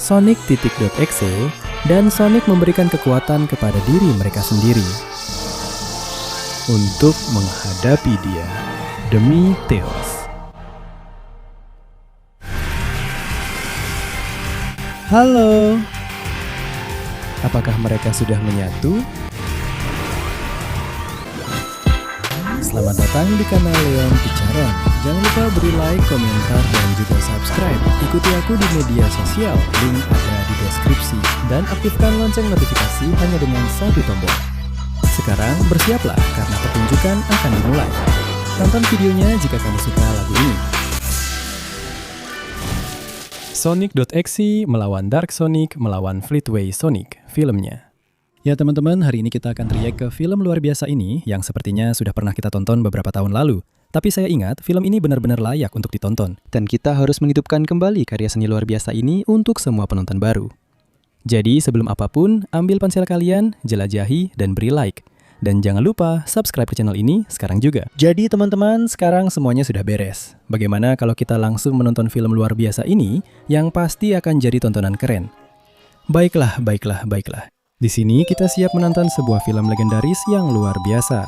Sonic.exe, dan Sonic memberikan kekuatan kepada diri mereka sendiri untuk menghadapi dia demi Tails. Halo, apakah mereka sudah menyatu? Selamat datang di kanal Leon Picaron. Jangan lupa beri like, komentar, dan juga subscribe. Ikuti aku di media sosial, link ada di deskripsi. Dan aktifkan lonceng notifikasi hanya dengan satu tombol. Sekarang bersiaplah karena pertunjukan akan dimulai. Tonton videonya jika kamu suka lagu ini. Sonic.exe melawan Dark Sonic melawan Fleetway Sonic, filmnya. Ya teman-teman, hari ini kita akan react ke film luar biasa ini yang sepertinya sudah pernah kita tonton beberapa tahun lalu. Tapi saya ingat film ini benar-benar layak untuk ditonton. Dan kita harus menghidupkan kembali karya seni luar biasa ini untuk semua penonton baru. Jadi sebelum apapun, ambil ponsel kalian, jelajahi, dan beri like. Dan jangan lupa subscribe ke channel ini sekarang juga. Jadi teman-teman, sekarang semuanya sudah beres. Bagaimana kalau kita langsung menonton film luar biasa ini yang pasti akan jadi tontonan keren? Baiklah. Di sini kita siap menonton sebuah film legendaris yang luar biasa.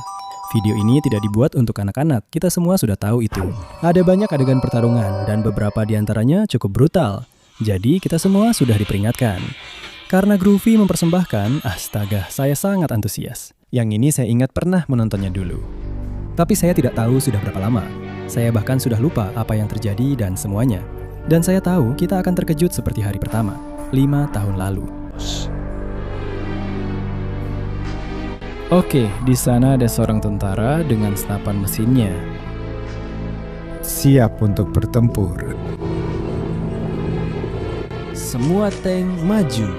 Video ini tidak dibuat untuk anak-anak, kita semua sudah tahu itu. Ada banyak adegan pertarungan dan beberapa diantaranya cukup brutal. Jadi kita semua sudah diperingatkan. Karena Groovy mempersembahkan, astaga, saya sangat antusias. Yang ini saya ingat pernah menontonnya dulu. Tapi saya tidak tahu sudah berapa lama. Saya bahkan sudah lupa apa yang terjadi dan semuanya. Dan saya tahu kita akan terkejut seperti hari pertama, 5 tahun lalu. Oke, di sana ada seorang tentara dengan senapan mesinnya. Siap untuk bertempur. Semua tank maju.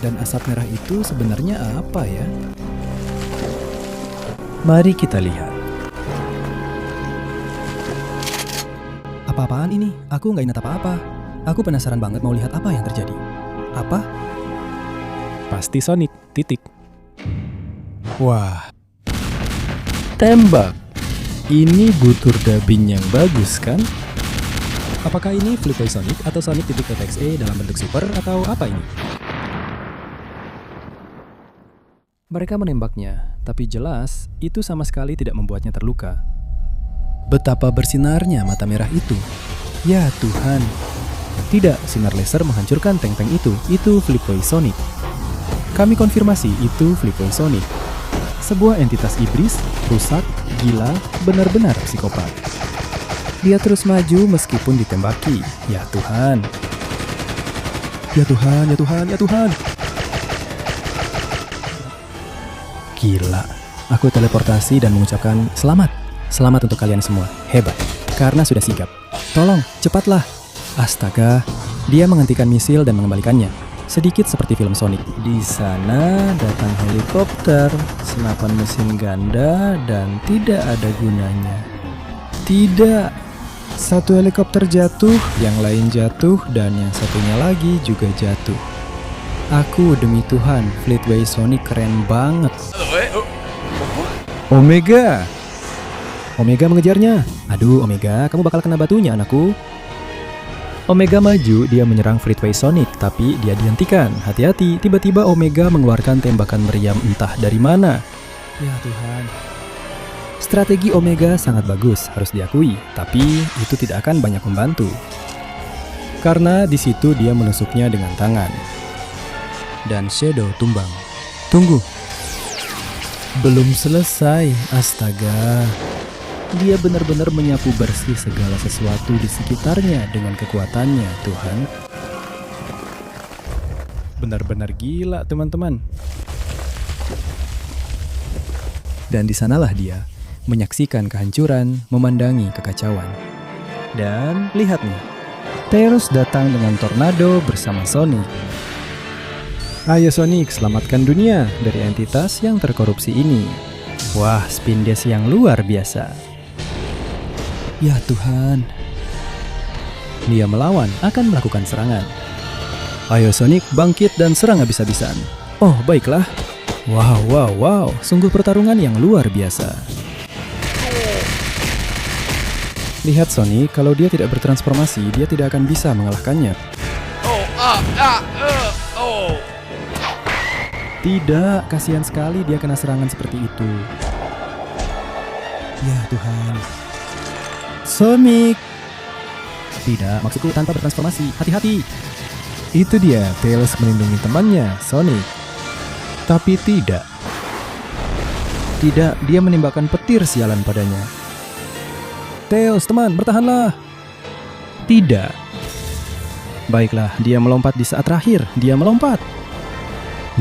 Dan asap merah itu sebenarnya apa ya? Mari kita lihat. Apa-apaan ini? Aku nggak ingat apa-apa. Aku penasaran banget mau lihat apa yang terjadi. Apa? Pasti Sonic, titik. Wah. Tembak. Ini butur dubbing yang bagus kan? Apakah ini Fleetway Sonic atau Sonic.exe dalam bentuk super atau apa ini? Mereka menembaknya, tapi jelas itu sama sekali tidak membuatnya terluka. Betapa bersinarnya mata merah itu. Ya Tuhan. Tidak, sinar laser menghancurkan tank-tank itu. Itu Fleetway Sonic. Kami konfirmasi itu Fleetway Sonic. Sebuah entitas iblis, rusak, gila, benar-benar psikopat. Dia terus maju meskipun ditembaki. Ya Tuhan. Ya Tuhan, ya Tuhan, ya Tuhan. Gila. Aku teleportasi dan mengucapkan selamat. Selamat untuk kalian semua. Hebat. Karena sudah sigap. Tolong, cepatlah. Astaga. Dia menghentikan misil dan mengembalikannya. Sedikit seperti film Sonic. Di sana datang helikopter, senapan mesin ganda, dan tidak ada gunanya. Tidak. Satu helikopter jatuh, yang lain jatuh, dan yang satunya lagi juga jatuh. Aku demi Tuhan, Fleetway Sonic keren banget. Omega. Omega mengejarnya. Aduh, Omega, kamu bakal kena batunya, anakku. Omega maju, dia menyerang Fleetway Sonic, tapi dia dihentikan. Hati-hati, tiba-tiba Omega mengeluarkan tembakan meriam entah dari mana. Ya Tuhan. Strategi Omega sangat bagus, harus diakui, tapi itu tidak akan banyak membantu. Karena di situ dia menusuknya dengan tangan. Dan Shadow tumbang. Tunggu. Belum selesai, astaga. Dia benar-benar menyapu bersih segala sesuatu di sekitarnya dengan kekuatannya, Tuhan. Benar-benar gila, teman-teman. Dan di sanalah dia, menyaksikan kehancuran, memandangi kekacauan. Dan lihat nih, Tails datang dengan tornado bersama Sonic. Ayo Sonic, selamatkan dunia dari entitas yang terkorupsi ini. Wah, spin dash yang luar biasa. Ya Tuhan. Dia melawan, akan melakukan serangan. Ayo Sonic, bangkit dan serang habis-habisan. Oh, baiklah. Wow, sungguh pertarungan yang luar biasa. Lihat Sonic, kalau dia tidak bertransformasi, dia tidak akan bisa mengalahkannya. Tidak, kasihan sekali dia kena serangan seperti itu. Ya Tuhan. Sonic! Tidak, maksudku tanpa bertransformasi. Hati-hati. Itu dia, Tails melindungi temannya, Sonic. Tapi tidak. Tidak, dia menembakkan petir sialan padanya. Tails, teman, bertahanlah. Tidak. Baiklah, dia melompat di saat terakhir. Dia melompat.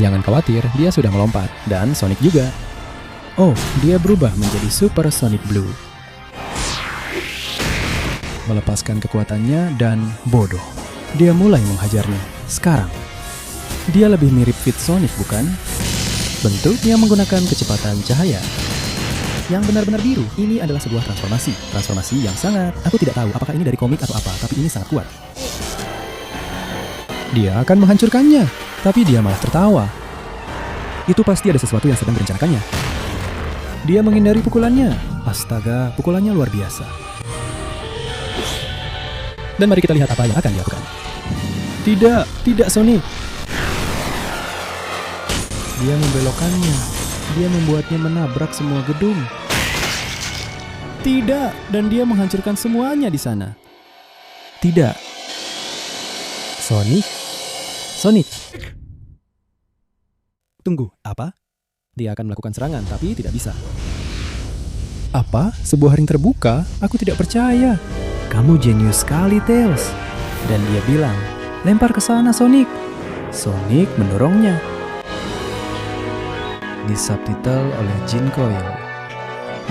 Jangan khawatir, dia sudah melompat. Dan Sonic juga. Oh, dia berubah menjadi Super Sonic Blue. Melepaskan kekuatannya dan bodoh. Dia mulai menghajarnya. Sekarang, dia lebih mirip Fit Sonic, bukan? Bentuknya menggunakan kecepatan cahaya yang benar-benar biru. Ini adalah sebuah transformasi. Transformasi yang sangat... Aku tidak tahu apakah ini dari komik atau apa, tapi ini sangat kuat. Dia akan menghancurkannya, tapi dia malah tertawa. Itu pasti ada sesuatu yang sedang direncanakannya. Dia menghindari pukulannya. Astaga, pukulannya luar biasa. Dan mari kita lihat apa yang akan dilakukan. Tidak Sonic. Dia membelokkannya. Dia membuatnya menabrak semua gedung. Tidak, dan dia menghancurkan semuanya di sana. Tidak. Sonic. Tunggu, apa? Dia akan melakukan serangan, tapi tidak bisa. Apa? Sebuah ring terbuka? Aku tidak percaya. Kamu jenius sekali, Tails. Dan dia bilang, lempar ke sana, Sonic. Sonic mendorongnya. Disubtitle oleh Gene Coyle.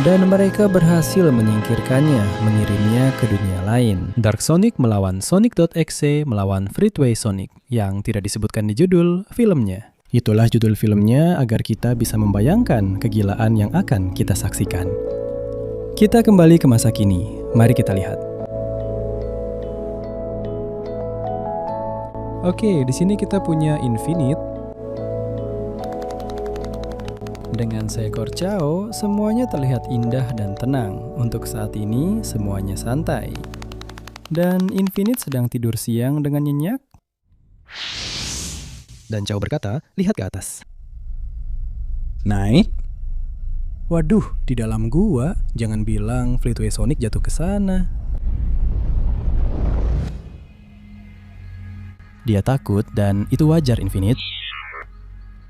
Dan mereka berhasil menyingkirkannya, mengirimnya ke dunia lain. Dark Sonic melawan Sonic.exe melawan Freeway Sonic, yang tidak disebutkan di judul filmnya. Itulah judul filmnya agar kita bisa membayangkan kegilaan yang akan kita saksikan. Kita kembali ke masa kini. Mari kita lihat. Oke, di sini kita punya Infinite. Dengan seekor Chao, semuanya terlihat indah dan tenang. Untuk saat ini, semuanya santai. Dan Infinite sedang tidur siang dengan nyenyak. Dan Chao berkata, lihat ke atas. Naik? Waduh, di dalam gua, jangan bilang Fleetway Sonic jatuh ke sana. Dia takut dan itu wajar, Infinite.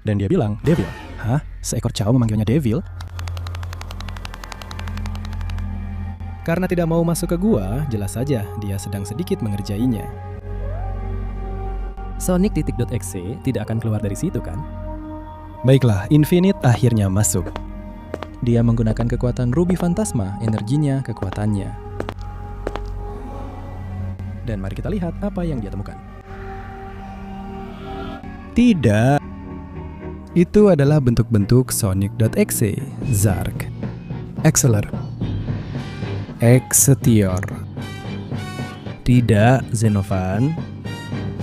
Dan dia bilang, Devil. Hah? Seekor Chao memanggilnya Devil? Karena tidak mau masuk ke gua, jelas saja dia sedang sedikit mengerjainya. Sonic.exe tidak akan keluar dari situ, kan? Baiklah, Infinite akhirnya masuk. Dia menggunakan kekuatan Ruby Phantasma, energinya kekuatannya. Dan mari kita lihat apa yang dia temukan. Tidak. Itu adalah bentuk-bentuk Sonic.exe, Zark, Exceler, Exetior. Tidak, Xenovan.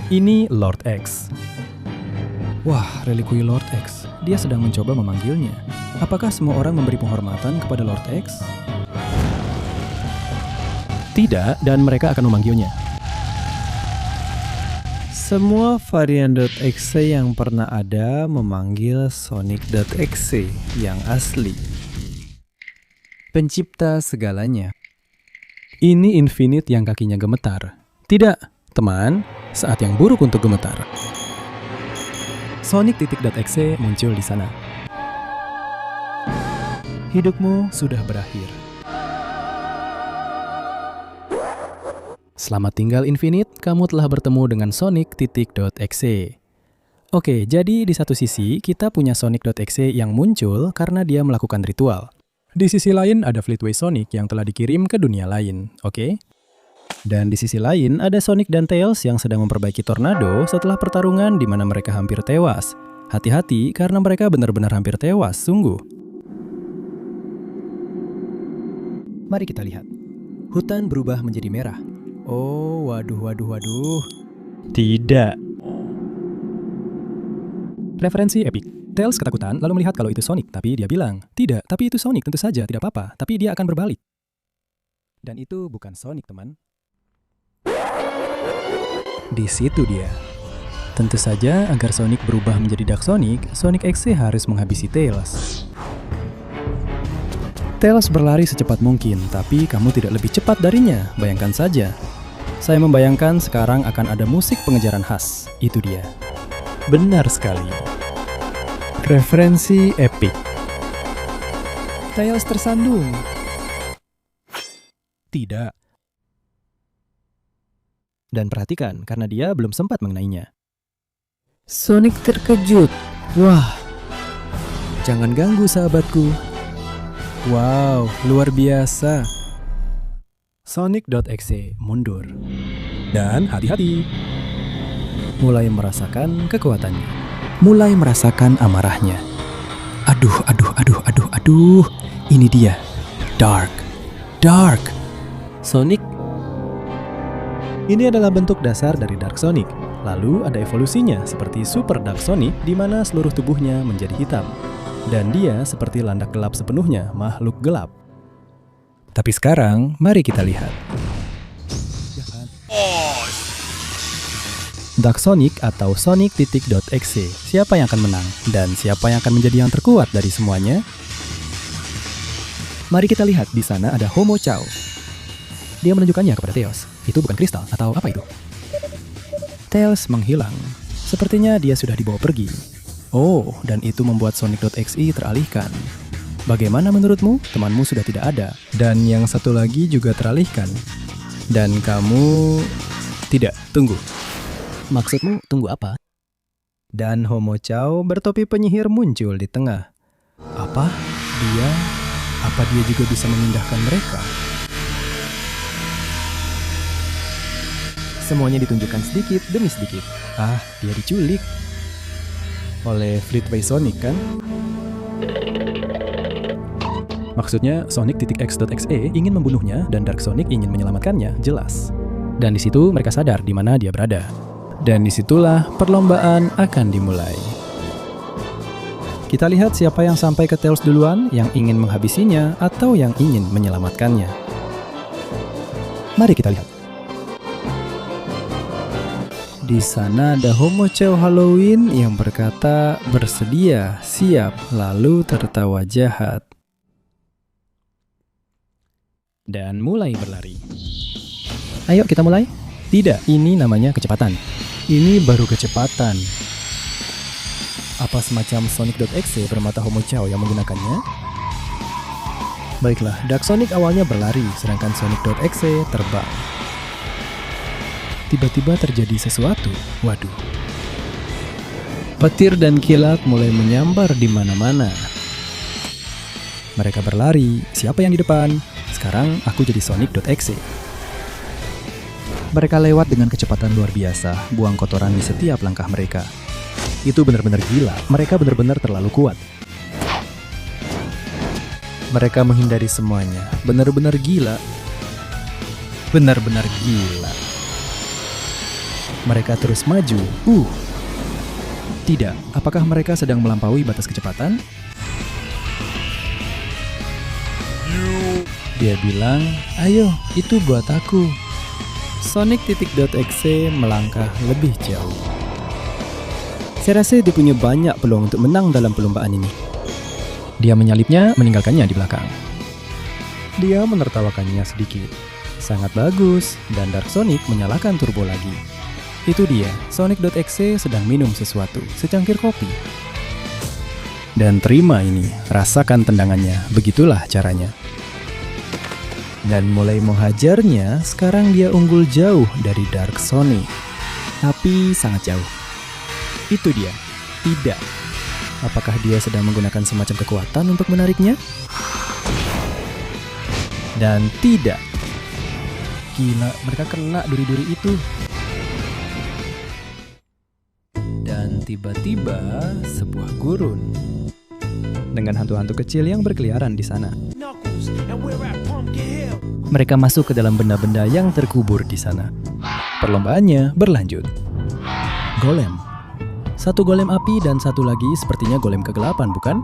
Ini Lord X. Wah, relikui Lord X. Dia sedang mencoba memanggilnya. Apakah semua orang memberi penghormatan kepada Lord X? Tidak, dan mereka akan memanggilnya. Semua varian .exe yang pernah ada memanggil Sonic.exe yang asli. Pencipta segalanya. Ini Infinite yang kakinya gemetar. Tidak, teman, saat yang buruk untuk gemetar. Sonic.exe muncul di sana. Hidupmu sudah berakhir. Selamat tinggal Infinite, kamu telah bertemu dengan Sonic.exe. Oke, jadi di satu sisi kita punya Sonic.exe yang muncul karena dia melakukan ritual. Di sisi lain ada Fleetway Sonic yang telah dikirim ke dunia lain, oke? Dan di sisi lain ada Sonic dan Tails yang sedang memperbaiki tornado setelah pertarungan di mana mereka hampir tewas. Hati-hati karena mereka benar-benar hampir tewas, sungguh. Mari kita lihat. Hutan berubah menjadi merah. Oh, waduh. Tidak. Referensi epik. Tails ketakutan lalu melihat kalau itu Sonic, tapi dia bilang, tidak, tapi itu Sonic, tentu saja, tidak apa-apa, tapi dia akan berbalik. Dan itu bukan Sonic, teman. Di situ dia. Tentu saja, agar Sonic berubah menjadi Dark Sonic, Sonic XC harus menghabisi Tails. Tails berlari secepat mungkin, tapi kamu tidak lebih cepat darinya. Bayangkan saja. Saya membayangkan sekarang akan ada musik pengejaran khas. Itu dia. Benar sekali. Referensi epic. Tails tersandung. Tidak. Dan perhatikan, karena dia belum sempat mengenainya. Sonic terkejut. Wah, jangan ganggu sahabatku. Wow, luar biasa. Sonic.exe mundur. Dan hati-hati. Mulai merasakan kekuatannya. Mulai merasakan amarahnya. Aduh. Ini dia. Dark. Sonic. Ini adalah bentuk dasar dari Dark Sonic. Lalu ada evolusinya seperti Super Dark Sonic di mana seluruh tubuhnya menjadi hitam. Dan dia seperti landak gelap sepenuhnya, makhluk gelap. Tapi sekarang, mari kita lihat. Dark Sonic atau Sonic.exe. Siapa yang akan menang? Dan siapa yang akan menjadi yang terkuat dari semuanya? Mari kita lihat, di sana ada Homo Chow. Dia menunjukkannya kepada Tails. Itu bukan kristal atau apa itu? Tails menghilang. Sepertinya dia sudah dibawa pergi. Oh, dan itu membuat Sonic.exe teralihkan. Bagaimana menurutmu? Temanmu sudah tidak ada. Dan yang satu lagi juga teralihkan. Dan kamu... Tidak, tunggu. Maksudmu tunggu apa? Dan Homo Chow bertopi penyihir muncul di tengah. Apa dia juga bisa memindahkan mereka? Semuanya ditunjukkan sedikit demi sedikit. Dia diculik. Oleh Fleetway Sonic, kan? Maksudnya Sonic.exe ingin membunuhnya dan Dark Sonic ingin menyelamatkannya, jelas. Dan di situ mereka sadar di mana dia berada. Dan disitulah perlombaan akan dimulai. Kita lihat siapa yang sampai ke Tails duluan, yang ingin menghabisinya atau yang ingin menyelamatkannya. Mari kita lihat. Di sana ada Homo Chow Halloween yang berkata bersedia, siap, lalu tertawa jahat. Dan mulai berlari. Ayo kita mulai. Tidak, ini namanya kecepatan. Ini baru kecepatan. Apa semacam Sonic.exe bermata Homo Chow yang menggunakannya? Baiklah, Dark Sonic awalnya berlari, sedangkan Sonic.exe terbang. Tiba-tiba terjadi sesuatu. Waduh. Petir dan kilat mulai menyambar di mana-mana. Mereka berlari. Siapa yang di depan? Sekarang aku jadi Sonic.exe. Mereka lewat dengan kecepatan luar biasa, buang kotoran di setiap langkah mereka. Itu benar-benar gila, mereka benar-benar terlalu kuat. Mereka menghindari semuanya, benar-benar gila. Benar-benar gila. Mereka terus maju. Tidak, apakah mereka sedang melampaui batas kecepatan? Dia bilang, ayo, itu buat aku. Sonic.exe melangkah lebih jauh. Saya rasa dia punya banyak peluang untuk menang dalam perlombaan ini. Dia menyalipnya, meninggalkannya di belakang. Dia menertawakannya sedikit. Sangat bagus, dan Dark Sonic menyalakan turbo lagi. Itu dia, Sonic.exe sedang minum sesuatu, secangkir kopi. Dan terima ini, rasakan tendangannya, begitulah caranya. Dan mulai menghajarnya, sekarang dia unggul jauh dari Dark Sonic. Tapi sangat jauh. Itu dia. Tidak. Apakah dia sedang menggunakan semacam kekuatan untuk menariknya? Dan tidak. Gila, mereka kena duri-duri itu. Dan tiba-tiba sebuah gurun. Dengan hantu-hantu kecil yang berkeliaran di sana. Mereka masuk ke dalam benda-benda yang terkubur di sana. Perlombaannya berlanjut. Golem. Satu golem api dan satu lagi sepertinya golem kegelapan, bukan?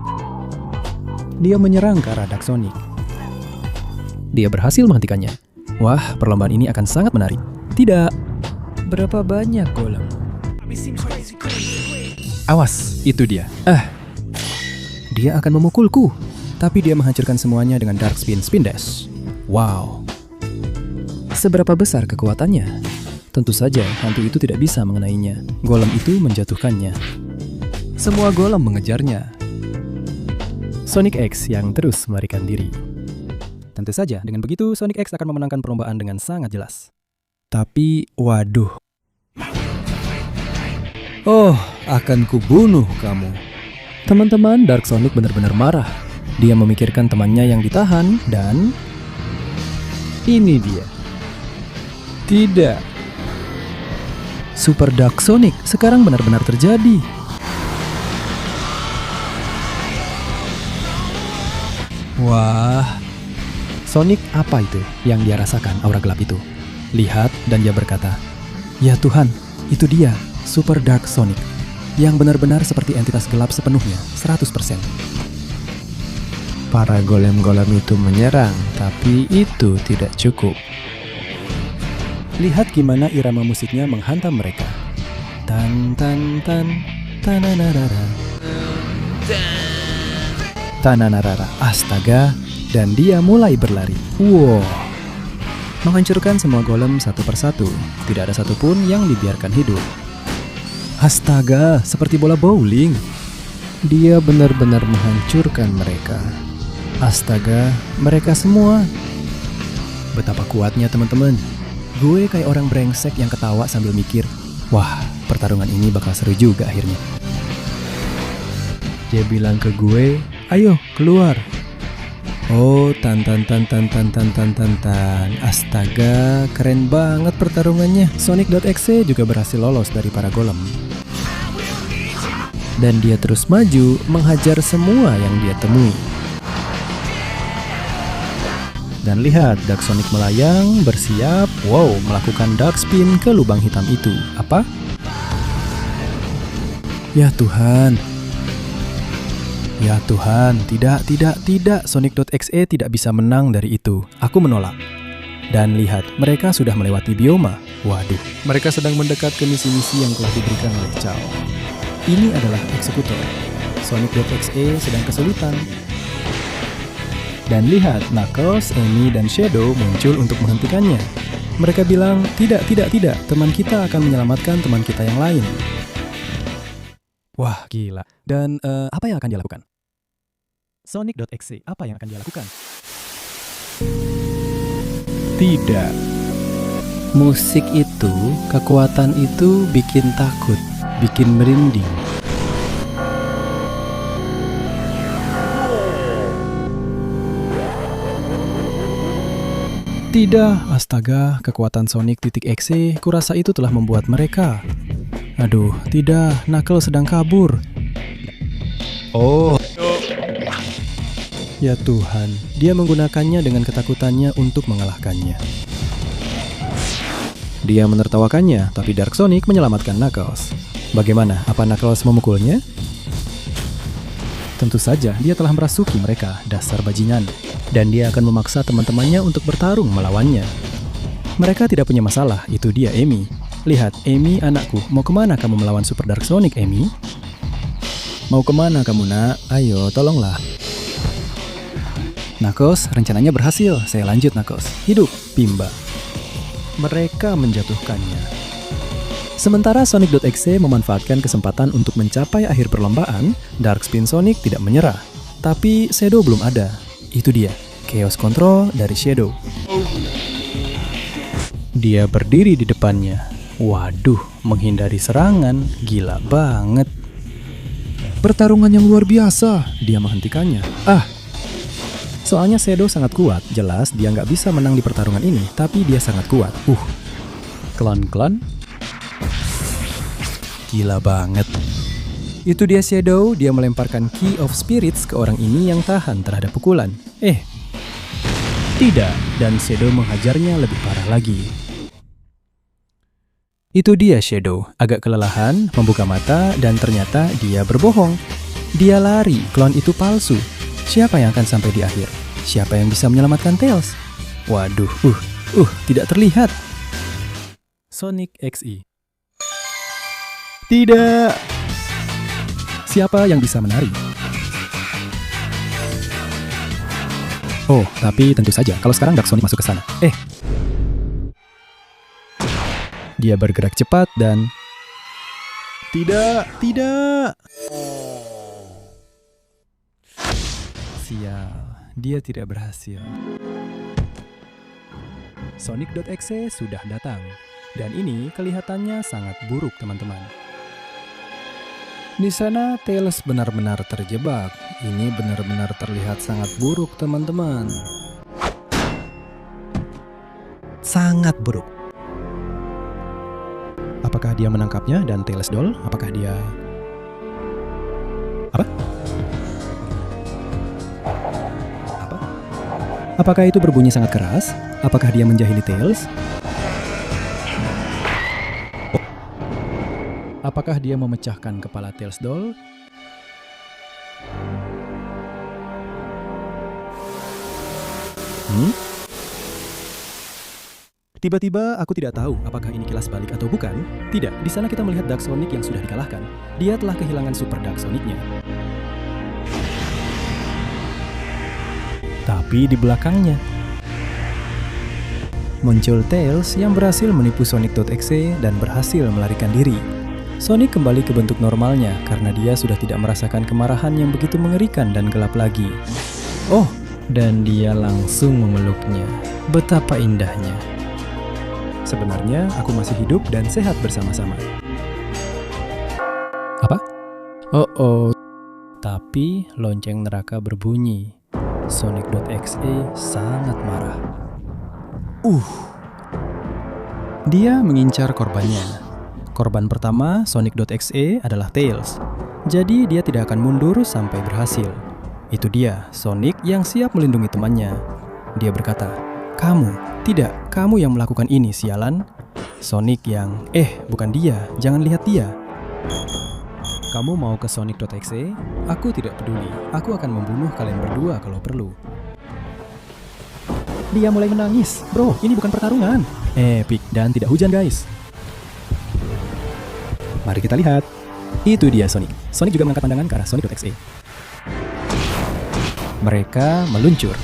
Dia menyerang ke arah Dark Sonic. Dia berhasil menghentikannya. Wah, perlombaan ini akan sangat menarik. Tidak. Berapa banyak golem? Awas, itu dia. Dia akan memukulku. Tapi dia menghancurkan semuanya dengan Dark Spin Dash. Wow. Seberapa besar kekuatannya? Tentu saja, hantu itu tidak bisa mengenainya. Golem itu menjatuhkannya. Semua golem mengejarnya. Sonic X yang terus melarikan diri. Tentu saja, dengan begitu Sonic X akan memenangkan perlombaan dengan sangat jelas. Tapi, waduh. Oh, akan kubunuh kamu. Teman-teman, Dark Sonic benar-benar marah. Dia memikirkan temannya yang ditahan dan... Ini dia. Tidak. Super Dark Sonic sekarang benar-benar terjadi. Wah. Sonic apa itu yang dia rasakan aura gelap itu? Lihat dan dia berkata, "Ya Tuhan, itu dia, Super Dark Sonic, yang benar-benar seperti entitas gelap sepenuhnya, 100%. Para golem-golem itu menyerang, tapi itu tidak cukup. Lihat gimana irama musiknya menghantam mereka. Tan tan tan tananarara. Tananarara. Astaga, dan dia mulai berlari. Wow. Menghancurkan semua golem satu persatu. Tidak ada satupun yang dibiarkan hidup. Astaga, seperti bola bowling. Dia benar-benar menghancurkan mereka. Astaga, mereka semua. Betapa kuatnya teman-teman. Gue kayak orang brengsek yang ketawa sambil mikir, wah, pertarungan ini bakal seru juga akhirnya. Dia bilang ke gue, ayo keluar. Oh, tan. Astaga, keren banget pertarungannya. Sonic.exe juga berhasil lolos dari para golem. Dan dia terus maju, menghajar semua yang dia temui. Dan lihat, Dark Sonic melayang, bersiap, melakukan Dark Spin ke lubang hitam itu. Apa? Ya Tuhan. Ya Tuhan, tidak. Sonic.exe tidak bisa menang dari itu. Aku menolak. Dan lihat, mereka sudah melewati bioma. Waduh, mereka sedang mendekat ke misi-misi yang telah diberikan oleh Chao. Ini adalah eksekutor. Sonic.exe sedang kesulitan. Dan lihat, Knuckles, Amy, dan Shadow muncul untuk menghentikannya. Mereka bilang, tidak, teman kita akan menyelamatkan teman kita yang lain. Wah, gila. Dan apa yang akan dia lakukan? Sonic.exe, apa yang akan dia lakukan? Tidak. Musik itu, kekuatan itu bikin takut, bikin merinding. Tidak, astaga, kekuatan Sonic.exe, kurasa itu telah membuat mereka. Aduh, tidak, Knuckles sedang kabur. Oh. Ya Tuhan, dia menggunakannya dengan ketakutannya untuk mengalahkannya. Dia menertawakannya, tapi Dark Sonic menyelamatkan Knuckles. Bagaimana, apa Knuckles memukulnya? Tentu saja, dia telah merasuki mereka, dasar bajingan. Dan dia akan memaksa teman-temannya untuk bertarung melawannya. Mereka tidak punya masalah, itu dia Amy. Lihat, Amy anakku, mau kemana kamu melawan Super Dark Sonic, Amy? Mau kemana kamu nak? Ayo, tolonglah. Knuckles, rencananya berhasil. Saya lanjut Knuckles. Hidup, Pimba. Mereka menjatuhkannya. Sementara Sonic.exe memanfaatkan kesempatan untuk mencapai akhir perlombaan, Dark Spin Sonic tidak menyerah. Tapi Shadow belum ada. Itu dia, Chaos Control dari Shadow. Dia berdiri di depannya. Waduh, menghindari serangan, gila banget. Pertarungan yang luar biasa, dia menghentikannya. Soalnya Shadow sangat kuat, jelas dia nggak bisa menang di pertarungan ini, tapi dia sangat kuat. Klan. Gila banget. Itu dia Shadow, dia melemparkan Key of Spirits ke orang ini yang tahan terhadap pukulan. Tidak, dan Shadow menghajarnya lebih parah lagi. Itu dia Shadow, agak kelelahan, membuka mata, dan ternyata dia berbohong. Dia lari, klon itu palsu. Siapa yang akan sampai di akhir? Siapa yang bisa menyelamatkan Tails? Waduh, Tidak terlihat. Sonic XE. Tidak. Siapa yang bisa menari? Oh, tapi tentu saja kalau sekarang Dark Sonic masuk ke sana. Dia bergerak cepat dan... Tidak. Sial, dia tidak berhasil. Sonic.exe sudah datang. Dan ini kelihatannya sangat buruk, teman-teman. Di sana Tails benar-benar terjebak. Ini benar-benar terlihat sangat buruk, teman-teman. Sangat buruk. Apakah dia menangkapnya dan Tails Doll? Apakah dia... Apa? Apakah itu berbunyi sangat keras? Apakah dia menjahili Tails? Apakah dia memecahkan kepala Tails Doll? Tiba-tiba aku tidak tahu apakah ini kilas balik atau bukan. Tidak, di sana kita melihat Dark Sonic yang sudah dikalahkan. Dia telah kehilangan Super Dark Sonic-nya. Tapi di belakangnya muncul Tails yang berhasil menipu Sonic.exe dan berhasil melarikan diri. Sonic kembali ke bentuk normalnya karena dia sudah tidak merasakan kemarahan yang begitu mengerikan dan gelap lagi. Oh, dan dia langsung memeluknya. Betapa indahnya. Sebenarnya aku masih hidup dan sehat bersama-sama. Apa? Oh. Tapi lonceng neraka berbunyi. Sonic.exe sangat marah. Dia mengincar korbannya. Korban pertama Sonic.exe adalah Tails. Jadi dia tidak akan mundur sampai berhasil. Itu dia, Sonic yang siap melindungi temannya. Dia berkata, kamu yang melakukan ini, sialan. Sonic yang, bukan dia, jangan lihat dia. Kamu mau ke Sonic.exe? Aku tidak peduli, aku akan membunuh kalian berdua kalau perlu. Dia mulai menangis. Bro, ini bukan pertarungan. Epic dan tidak hujan, guys. Mari kita lihat. Itu dia Sonic. Sonic juga mengangkat pandangan ke arah Sonic.exe. Mereka meluncur.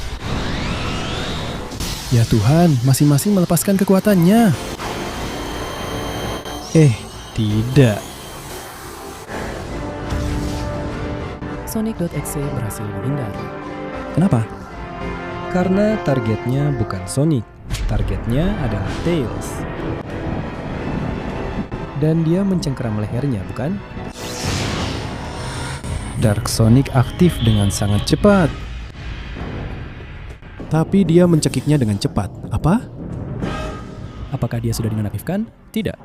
Ya Tuhan, masing-masing melepaskan kekuatannya. Tidak. Sonic.exe berhasil menghindar. Kenapa? Karena targetnya bukan Sonic. Targetnya adalah Tails. Dan dia mencengkeram lehernya, bukan? Dark Sonic aktif dengan sangat cepat. Tapi dia mencekiknya dengan cepat. Apa? Apakah dia sudah dinonaktifkan? Tidak.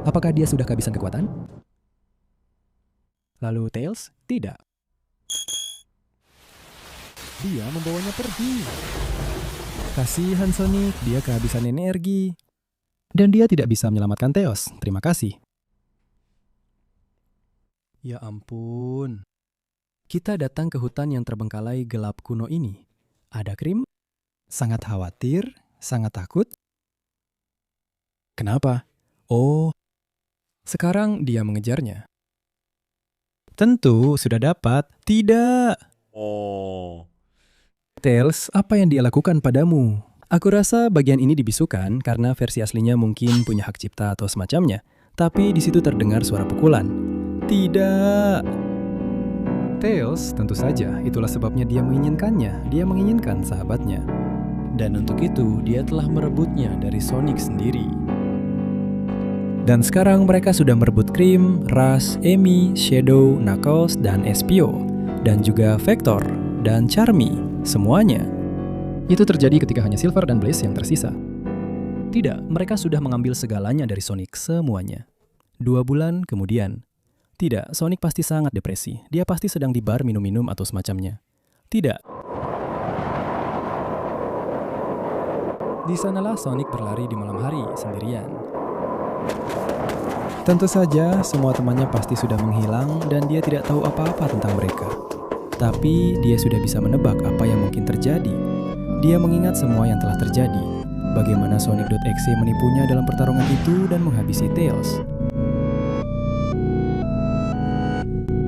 Apakah dia sudah kehabisan kekuatan? Lalu Tails? Tidak. Dia membawanya pergi. Kasihan Sonic, dia kehabisan energi. Dan dia tidak bisa menyelamatkan Tails. Terima kasih. Ya ampun. Kita datang ke hutan yang terbengkalai gelap kuno ini. Ada Krim? Sangat khawatir? Sangat takut? Kenapa? Oh, sekarang dia mengejarnya. Tentu sudah dapat. Tidak. Tails, apa yang dia lakukan padamu? Aku rasa bagian ini dibisukan karena versi aslinya mungkin punya hak cipta atau semacamnya. Tapi di situ terdengar suara pukulan. Tidak. Tails, tentu saja, itulah sebabnya dia menginginkannya. Dia menginginkan sahabatnya. Dan untuk itu, dia telah merebutnya dari Sonic sendiri. Dan sekarang mereka sudah merebut Krim, Rush, Amy, Shadow, Knuckles, dan Espio. Dan juga Vector, dan Charmy, semuanya. Itu terjadi ketika hanya Silver dan Blaze yang tersisa. Tidak, mereka sudah mengambil segalanya dari Sonic, semuanya. 2 bulan kemudian. Tidak, Sonic pasti sangat depresi. Dia pasti sedang di bar minum-minum atau semacamnya. Tidak. Di sanalah Sonic berlari di malam hari sendirian. Tentu saja semua temannya pasti sudah menghilang dan dia tidak tahu apa-apa tentang mereka. Tapi dia sudah bisa menebak apa yang mungkin terjadi. Dia mengingat semua yang telah terjadi. bagaimana Sonic.exe menipunya dalam pertarungan itu dan menghabisi Tails.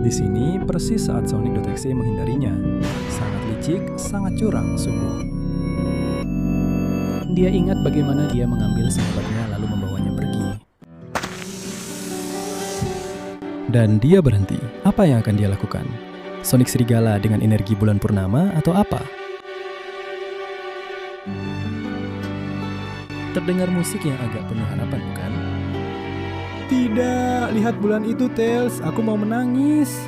Di sini persis saat Sonic.exe menghindarinya. Sangat licik, sangat curang sungguh. Dia ingat bagaimana dia mengambil sahabatnya lalu membawanya pergi. Dan dia berhenti. Apa yang akan dia lakukan? Sonic Serigala dengan energi bulan purnama atau apa? Terdengar musik yang agak penuh harapan, bukan? Tidak, lihat bulan itu, Tails. Aku mau menangis.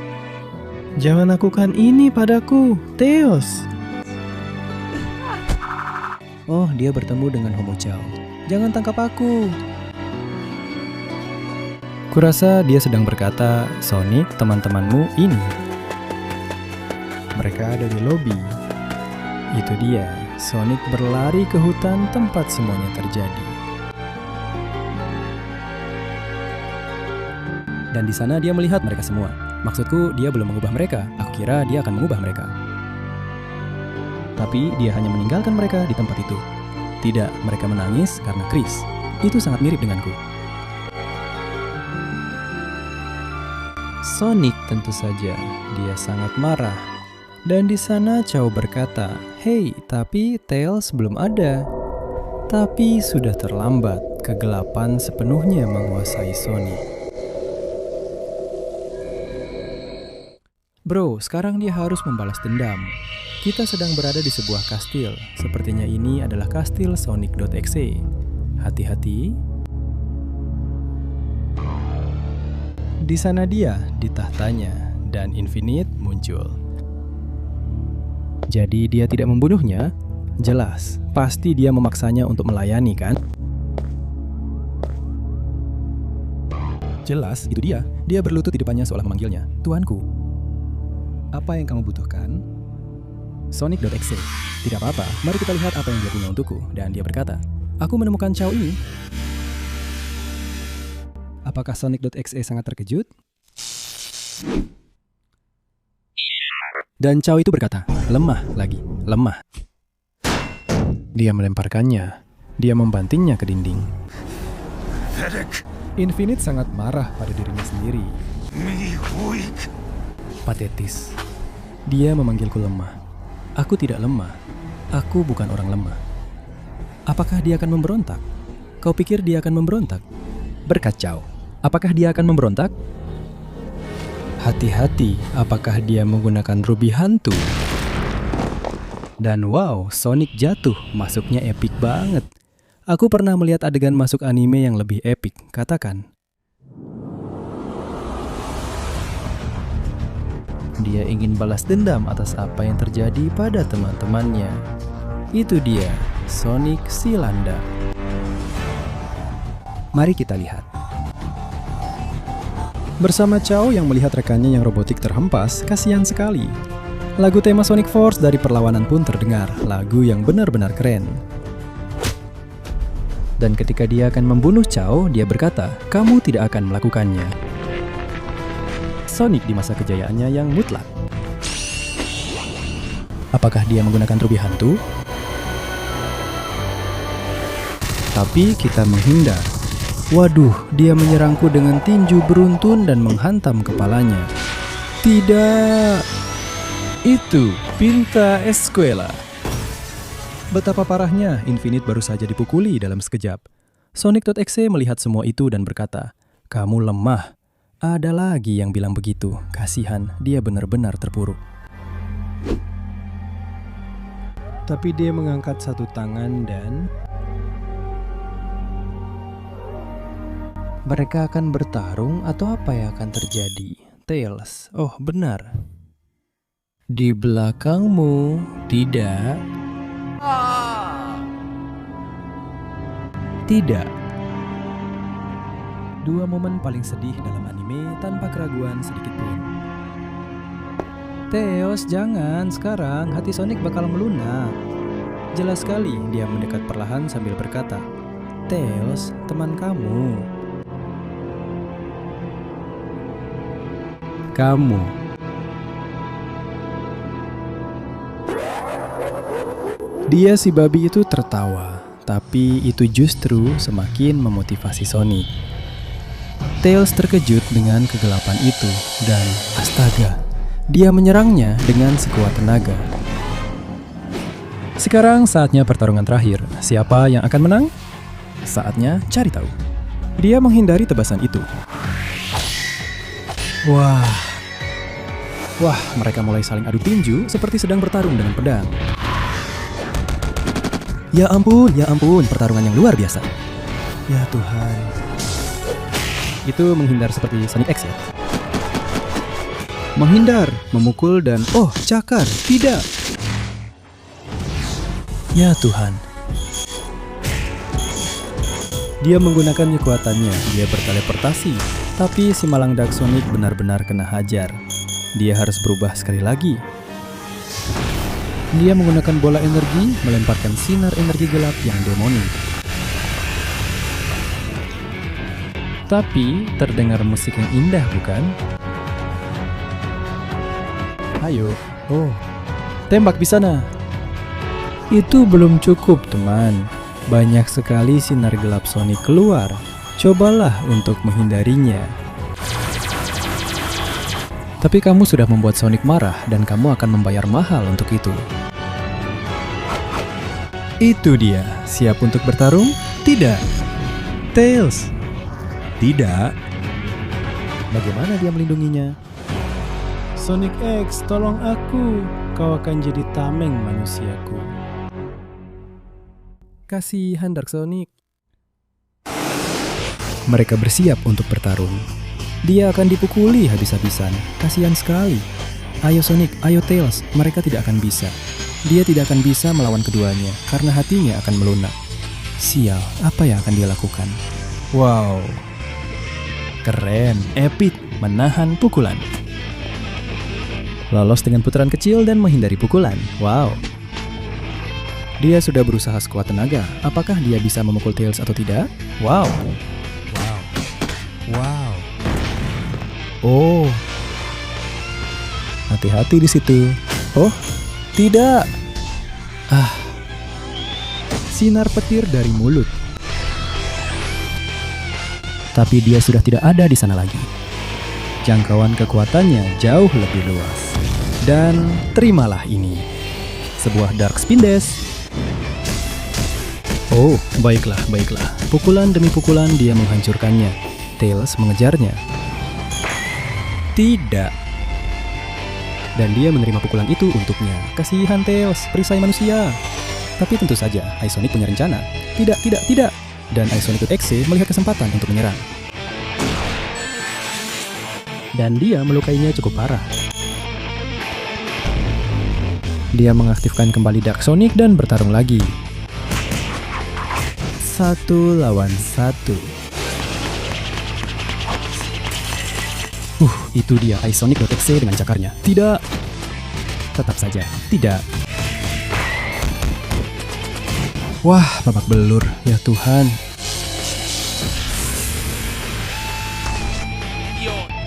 Jangan lakukan ini padaku, Tails. Oh, dia bertemu dengan Homo Chow. Jangan tangkap aku. Kurasa dia sedang berkata, Sonic, teman-temanmu ini. Mereka ada di lobi. Itu dia, Sonic berlari ke hutan tempat semuanya terjadi. Dan di sana dia melihat mereka semua. Maksudku, dia belum mengubah mereka. Aku kira dia akan mengubah mereka. Tapi dia hanya meninggalkan mereka di tempat itu. Tidak, mereka menangis karena Chris. Itu sangat mirip denganku. Sonic tentu saja, dia sangat marah. Dan di sana Chow berkata, "Hei, tapi Tails belum ada." Tapi sudah terlambat, kegelapan sepenuhnya menguasai Sonic. Bro, sekarang dia harus membalas dendam. Kita sedang berada di sebuah kastil. Sepertinya ini adalah kastil Sonic.exe. Hati-hati. Di sana dia, di tahtanya, dan Infinite muncul. Jadi dia tidak membunuhnya? Jelas, pasti dia memaksanya untuk melayani, kan? Jelas, itu dia. Dia berlutut di depannya seolah memanggilnya, "Tuanku." Apa yang kamu butuhkan? Sonic.exe. Tidak apa-apa, mari kita lihat apa yang dia punya untukku. Dan dia berkata, "Aku menemukan Chow ini." Apakah Sonic.exe sangat terkejut? Dan Chow itu berkata, "Lemah lagi, lemah." Dia melemparkannya. Dia membantingnya ke dinding. Infinite sangat marah pada dirinya sendiri. Patetis. Dia memanggilku lemah. Aku tidak lemah. Aku bukan orang lemah. Apakah dia akan memberontak? Kau pikir dia akan memberontak? Berkacau. Apakah dia akan memberontak? Hati-hati, apakah dia menggunakan ruby hantu? Dan wow, Sonic jatuh. Masuknya epik banget. Aku pernah melihat adegan masuk anime yang lebih epik, katakan. Dia ingin balas dendam atas apa yang terjadi pada teman-temannya. Itu dia, Sonic si Landa. Mari kita lihat. Bersama Chow yang melihat rekannya yang robotik terhempas, kasihan sekali. Lagu tema Sonic Force dari perlawanan pun terdengar, lagu yang benar-benar keren. Dan ketika dia akan membunuh Chow, dia berkata, "Kamu tidak akan melakukannya." Sonic di masa kejayaannya yang mutlak. Apakah dia menggunakan ruby hantu? Tapi kita menghindar. Waduh, dia menyerangku dengan tinju beruntun dan menghantam kepalanya. Tidak. Itu Pinta Escuela. Betapa parahnya, Infinite baru saja dipukuli dalam sekejap. Sonic.exe melihat semua itu dan berkata, "Kamu lemah." Ada lagi yang bilang begitu. Kasihan, dia benar-benar terpuruk. Tapi dia mengangkat satu tangan dan... Mereka akan bertarung atau apa yang akan terjadi? Tails, oh benar. Di belakangmu, tidak. Tidak. Dua momen paling sedih dalam anime tanpa keraguan sedikit pun. Tails, jangan, sekarang hati Sonic bakal melunak. Jelas sekali dia mendekat perlahan sambil berkata, "Tails, teman kamu." Kamu. Dia si babi itu tertawa. Tapi itu justru semakin memotivasi Sonic. Tails terkejut dengan kegelapan itu dan astaga, dia menyerangnya dengan sekuat tenaga. Sekarang saatnya pertarungan terakhir. Siapa yang akan menang? Saatnya cari tahu. Dia menghindari tebasan itu. Wah, mereka mulai saling adu tinju seperti sedang bertarung dengan pedang. Ya ampun, pertarungan yang luar biasa. Ya Tuhan. Itu menghindar seperti Sonic X ya? Menghindar, memukul dan cakar, tidak. Ya Tuhan. Dia menggunakan kekuatannya, dia berteleportasi. Tapi si malang Dark Sonic benar-benar kena hajar. Dia harus berubah sekali lagi. Dia menggunakan bola energi, melemparkan sinar energi gelap yang demonik. Tapi terdengar musik yang indah, bukan? Ayo, tembak di sana. Itu belum cukup, teman. Banyak sekali sinar gelap Sonic keluar. Cobalah untuk menghindarinya. Tapi kamu sudah membuat Sonic marah dan kamu akan membayar mahal untuk itu. Itu dia. Siap untuk bertarung? Tidak. Tails. Tidak. Bagaimana dia melindunginya? Sonic X, tolong aku. Kau akan jadi tameng manusiaku. Kasihan Dark Sonic. Mereka bersiap untuk bertarung. Dia akan dipukuli habis-habisan. Kasihan sekali. Ayo Sonic, ayo Tails. Mereka tidak akan bisa. Dia tidak akan bisa melawan keduanya karena hatinya akan melunak. Sial, apa yang akan dia lakukan? Wow. Keren, epic, menahan pukulan. Lolos dengan putaran kecil dan menghindari pukulan. Wow. Dia sudah berusaha sekuat tenaga. Apakah dia bisa memukul Tails atau tidak? Wow. Oh. Hati-hati di situ. Oh, tidak. Sinar petir dari mulut. Tapi dia sudah tidak ada di sana lagi. Jangkauan kekuatannya jauh lebih luas. Dan terimalah ini. Sebuah Dark Spin Dash. Oh, baiklah. Pukulan demi pukulan dia menghancurkannya. Tails mengejarnya. Tidak. Dan dia menerima pukulan itu untuknya. Kasihan Tails, perisai manusia. Tapi tentu saja, iSonic punya rencana. Tidak. Dan iSonic.exe melihat kesempatan untuk menyerang. Dan dia melukainya cukup parah. Dia mengaktifkan kembali Dark Sonic dan bertarung lagi. 1 lawan 1. Itu dia iSonic.exe dengan cakarnya. Tidak. Tetap saja, tidak. Wah, babak belur. Ya Tuhan.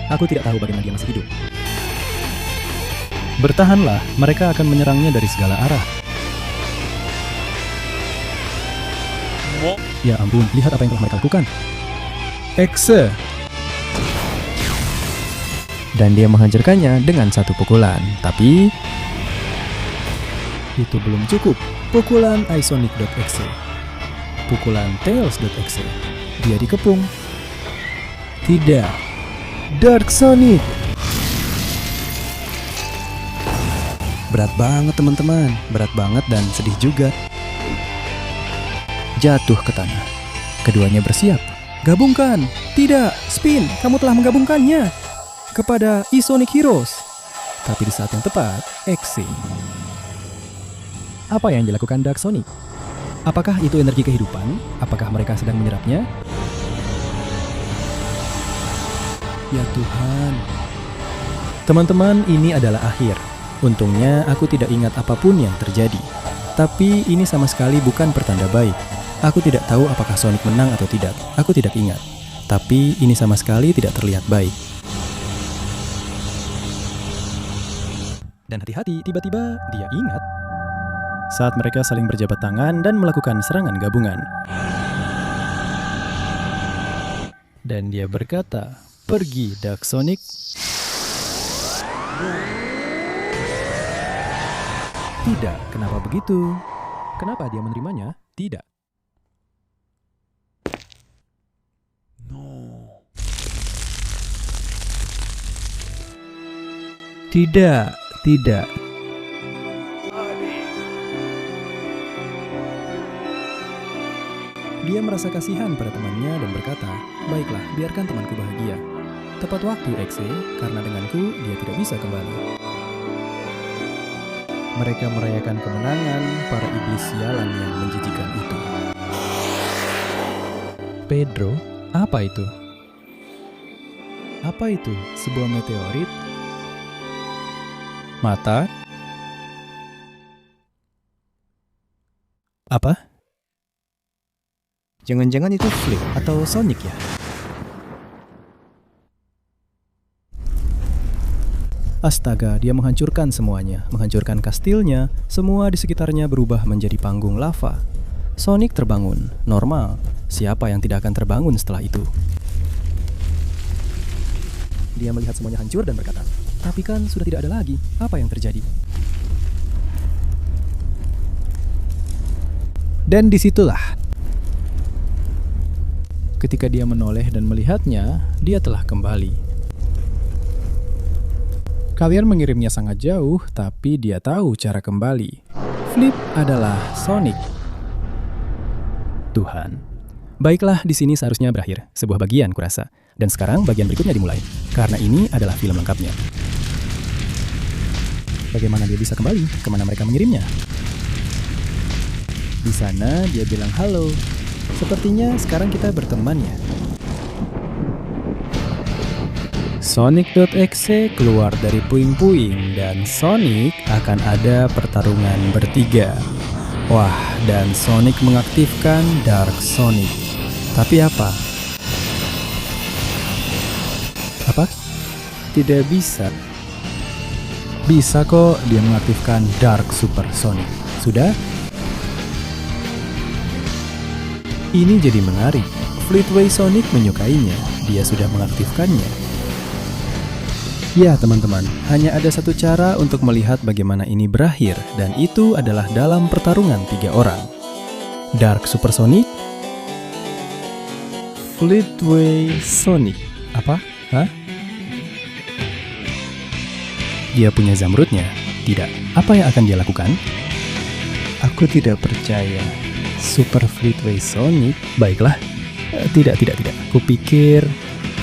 Aku tidak tahu bagaimana dia masih hidup. Bertahanlah, mereka akan menyerangnya dari segala arah. Ya ampun, lihat apa yang telah mereka lakukan. Exe. Dan dia menghancurkannya dengan 1 pukulan. Tapi itu belum cukup. Pukulan iSonic.exe. Pukulan Tails.exe. Dia dikepung. Tidak. Dark Sonic. Berat banget teman-teman. Berat banget dan sedih juga. Jatuh ke tanah. Keduanya bersiap. Gabungkan. Tidak. Spin. Kamu telah menggabungkannya kepada iSonic Heroes. Tapi di saat yang tepat, Exe. Apa yang dilakukan Dark Sonic? Apakah itu energi kehidupan? Apakah mereka sedang menyerapnya? Ya Tuhan. Teman-teman, ini adalah akhir. Untungnya aku tidak ingat apapun yang terjadi. Tapi ini sama sekali bukan pertanda baik. Aku tidak tahu apakah Sonic menang atau tidak. Aku tidak ingat. Tapi ini sama sekali tidak terlihat baik. Dan hati-hati, tiba-tiba dia ingat. saat mereka saling berjabat tangan dan melakukan serangan gabungan. Dan dia berkata, "Pergi, Dark Sonic." Tidak, kenapa begitu? Kenapa dia menerimanya? Tidak. Tidak, tidak. Dia merasa kasihan pada temannya dan berkata, "Baiklah, biarkan temanku bahagia. Tepat waktu, Exe, karena denganku dia tidak bisa kembali." Mereka merayakan kemenangan para iblis sialan yang menjijikan itu. Pedro, apa itu? Apa itu? Sebuah meteorit? Mata? Apa? Jangan-jangan itu Flip atau Sonic ya? Astaga, dia menghancurkan semuanya, menghancurkan kastilnya, semua di sekitarnya berubah menjadi panggung lava. Sonic terbangun, normal. Siapa yang tidak akan terbangun setelah itu? Dia melihat semuanya hancur dan berkata, "Tapi kan sudah tidak ada lagi, apa yang terjadi?" Dan disitulah, ketika dia menoleh dan melihatnya, dia telah kembali. Kalian mengirimnya sangat jauh, tapi dia tahu cara kembali. Flip adalah Sonic. Tuhan. Baiklah, di sini seharusnya berakhir. Sebuah bagian, kurasa. Dan sekarang bagian berikutnya dimulai. Karena ini adalah film lengkapnya. Bagaimana dia bisa kembali? Kemana mereka mengirimnya? Di sana dia bilang halo. Sepertinya sekarang kita berteman ya. Sonic.exe keluar dari puing-puing dan Sonic akan ada pertarungan bertiga. Wah, dan Sonic mengaktifkan Dark Sonic. Tapi apa? Apa? Tidak bisa. Bisa kok dia mengaktifkan Dark Super Sonic. Sudah? Ini jadi menarik. Fleetway Sonic menyukainya. Dia sudah mengaktifkannya. Ya teman-teman, hanya ada satu cara untuk melihat bagaimana ini berakhir, dan itu adalah dalam pertarungan 3 orang. Dark Super Sonic, Fleetway Sonic. Apa? Hah? Dia punya Zamrudnya? Tidak. Apa yang akan dia lakukan? Aku tidak percaya. Super Fleetway Sonic? Baiklah. Tidak. Kupikir,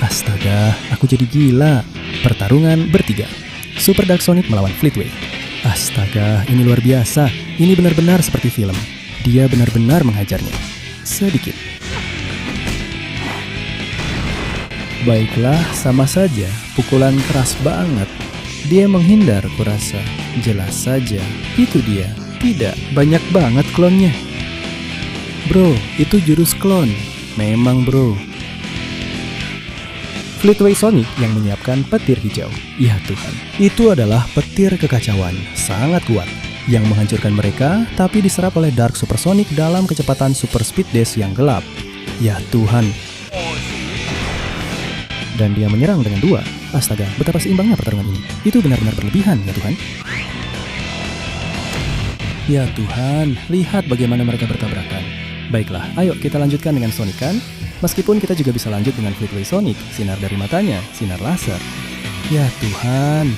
astaga, aku jadi gila. Pertarungan bertiga. Super Dark Sonic melawan Fleetway. Astaga, ini luar biasa. Ini benar-benar seperti film. Dia benar-benar menghajarnya. Sedikit. Baiklah, sama saja. Pukulan keras banget. Dia menghindar, kurasa. Jelas saja. Itu dia. Tidak, banyak banget klonnya. Bro, itu jurus klon. Memang bro. Fleetway Sonic yang menyiapkan petir hijau. Ya Tuhan, itu adalah petir kekacauan, sangat kuat, yang menghancurkan mereka, tapi diserap oleh Dark Super Sonic dalam kecepatan Super Speed Dash yang gelap. Ya Tuhan. Dan dia menyerang dengan 2. Astaga, betapa seimbangnya pertarungan ini. Itu benar-benar berlebihan, ya Tuhan. Ya Tuhan, lihat bagaimana mereka bertabrakan. Baiklah, ayo kita lanjutkan dengan Sonic kan? Meskipun kita juga bisa lanjut dengan Fleetway Sonic, sinar dari matanya, sinar laser. Ya Tuhan.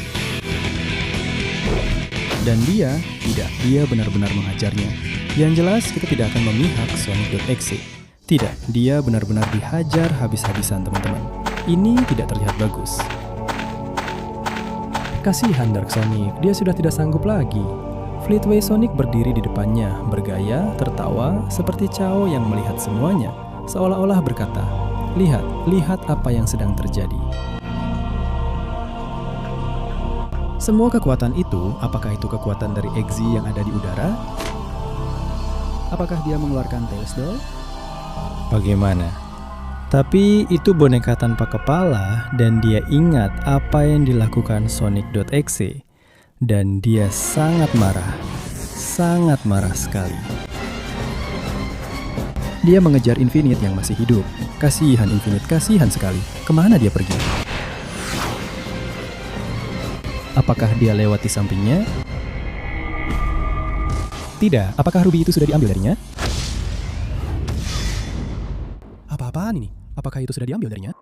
Dan dia, tidak, dia benar-benar menghajarnya. Yang jelas kita tidak akan memihak Sonic.exe. Tidak, dia benar-benar dihajar habis-habisan teman-teman. Ini tidak terlihat bagus. Kasihan Dark Sonic, dia sudah tidak sanggup lagi. Fleetway Sonic berdiri di depannya, bergaya, tertawa, seperti Chao yang melihat semuanya. Seolah-olah berkata, lihat apa yang sedang terjadi. Semua kekuatan itu, apakah itu kekuatan dari Exe yang ada di udara? Apakah dia mengeluarkan Tails Doll? Bagaimana? Tapi itu boneka tanpa kepala dan dia ingat apa yang dilakukan Sonic.exe. Dan dia sangat marah. sangat marah sekali. Dia mengejar Infinite yang masih hidup. Kasihan Infinite, kasihan sekali. Kemana dia pergi? Apakah dia lewat di sampingnya? Tidak. Apakah ruby itu sudah diambil darinya? Apa-apaan ini? Apakah itu sudah diambil darinya?